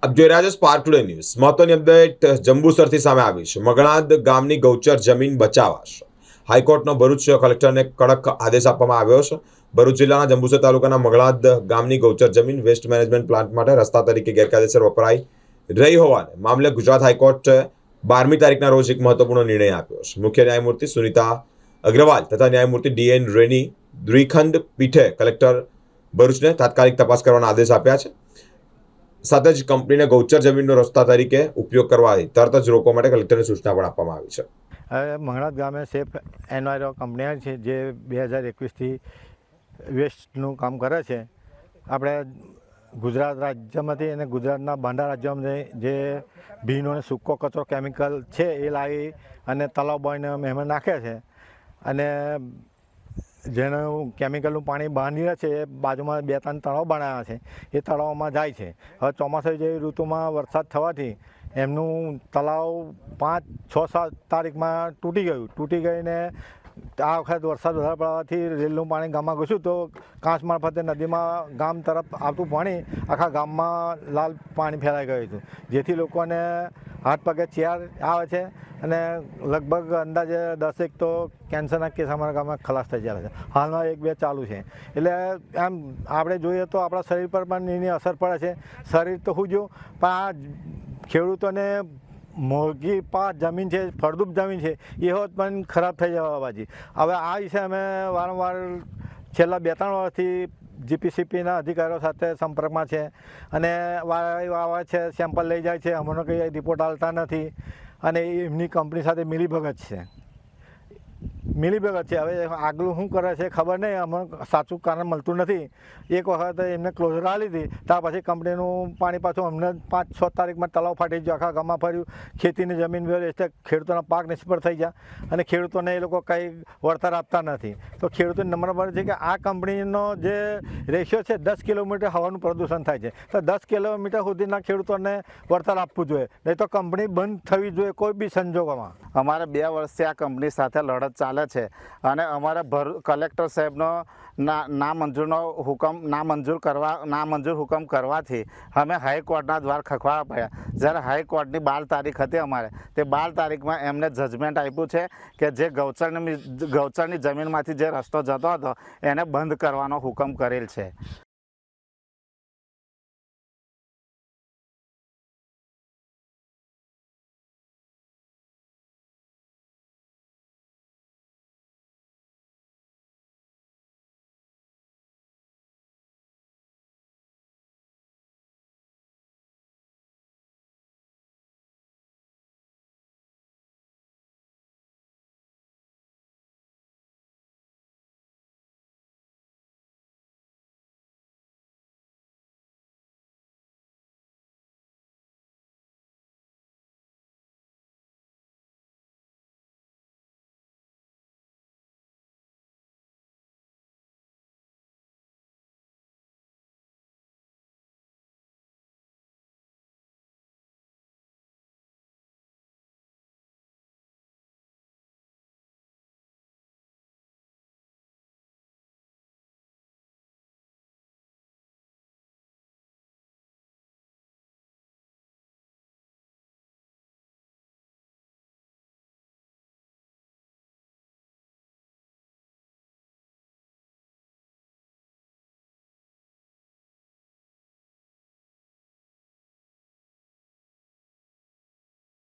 આપ જોઈ રહ્યા છો સ્પાર્ક ટુડે ન્યૂઝ। મહત્વની અપડેટ જંબુસરથી સામે આવી છે। મગણાદ ગામની ગૌચર જમીન બચાવાશે। હાઈકોર્ટનો ભરૂચ કલેક્ટરને કડક આદેશ આપવામાં આવ્યો છે। ભરૂચ જિલ્લાના જંબુસર તાલુકાના મગણાદ ગામની ગૌચર જમીન વેસ્ટ મેનેજમેન્ટ પ્લાન્ટ માટે રસ્તા તરીકે ગેરકાયદેસર વપરાઈ રહી હોવાને મામલે ગુજરાત હાઈકોર્ટે 12મી તારીખના રોજ એક મહત્વપૂર્ણ નિર્ણય આપ્યો છે। મુખ્ય ન્યાયમૂર્તિ સુનિતા અગ્રવાલ તથા ન્યાયમૂર્તિ ડીએન રેની દ્વિખંડ પીઠે કલેક્ટર ભરૂચને તાત્કાલિક તપાસ કરવાના આદેશ આપ્યા છે। સાથે જ કંપનીને ગૌચર જમીનનો રસ્તા તરીકે ઉપયોગ કરવાથી તરત જ રોકવા માટે કલેક્ટરને સૂચના પણ આપવામાં આવી છે। હવે મંગળાદ ગામે સેફ એન્વાયરો કંપની છે જે 2021થી વેસ્ટનું કામ કરે છે। આપણે ગુજરાત રાજ્યમાંથી અને ગુજરાતના બાંડા રાજ્યોમાંથી જે ભીનો અને સૂકો કચરો કેમિકલ છે એ લાવી અને તલાવ બાંધીને એમાં નાખે છે અને જેનું કેમિકલનું પાણી બહાર નીકળે છે એ બાજુમાં 2-3 તળાવ બનાવ્યા છે એ તળાવમાં જાય છે। હવે ચોમાસા જેવી ઋતુમાં વરસાદ થવાથી એમનું તળાવ 5, 6, 7 તારીખમાં તૂટી ગઈને આ વખત વરસાદ વધારે પડવાથી રેલનું પાણી ગામમાં ઘૂસ્યું તો કાંચ મારફતે નદીમાં ગામ તરફ આવતું પાણી આખા ગામમાં લાલ પાણી ફેલાઈ ગયું હતું, જેથી લોકોને હાથ પગે ચેર આવે છે અને લગભગ અંદાજે 10 તો કેન્સરના કેસ અમારા ગામમાં ખલાસ થઈ જાય છે। હાલમાં 1-2 ચાલુ છે। એટલે આમ આપણે જોઈએ તો આપણા શરીર પર પણ એની અસર પડે છે। શરીર તો શું જો પણ આ ખેડૂતોને મોંઘી પાક જમીન છે, ફળદ્રુપ જમીન છે, એ હોત પણ ખરાબ થઈ જવા બાજી। હવે આ વિશે અમે વારંવાર છેલ્લા 2-3 વર્ષથી જીપીસીપીના અધિકારીઓ સાથે સંપર્કમાં છે અને આવે છે, સેમ્પલ લઈ જાય છે, અમને કંઈ રિપોર્ટ આવતા નથી અને એમની કંપની સાથે મિલીભગત છે। હવે આગલું શું કરે છે ખબર નહીં, અમને સાચું કારણ મળતું નથી। એક વખત એમને ક્લોઝર આપી હતી, ત્યાર પછી કંપનીનું પાણી પાછું અમને 5-6 તારીખમાં તળાવ ફાટી ગયો, આખા ગામમાં ફર્યું, ખેતીની જમીન વેસ્ટ, ખેડૂતોના પાક નિષ્ફળ થઈ ગયા અને ખેડૂતોને એ લોકો કંઈ વળતર આપતા નથી। તો ખેડૂતોને નમ્ર પડે છે કે આ કંપનીનો જે રેશિયો છે 10 કિલોમીટર હવાનું પ્રદૂષણ થાય છે, તો 10 કિલોમીટર સુધીના ખેડૂતોને વળતર આપવું જોઈએ, નહીં તો કંપની બંધ થવી જોઈએ કોઈ બી સંજોગોમાં। અમારે 2 વર્ષથી આ કંપની સાથે લડત ચાલે છે અને અમારે કલેક્ટર સાહેબનો નામંજૂર હુકમ કરવાથી અમે હાઈકોર્ટના દ્વાર ખખવાડવા પડ્યા। જ્યારે હાઈકોર્ટની 12 તારીખ હતી અમારે, તે 12 તારીખમાં એમને જજમેન્ટ આપ્યું છે કે જે ગૌચરની જમીનમાંથી જે રસ્તો જતો હતો એને બંધ કરવાનો હુકમ કરેલ છે।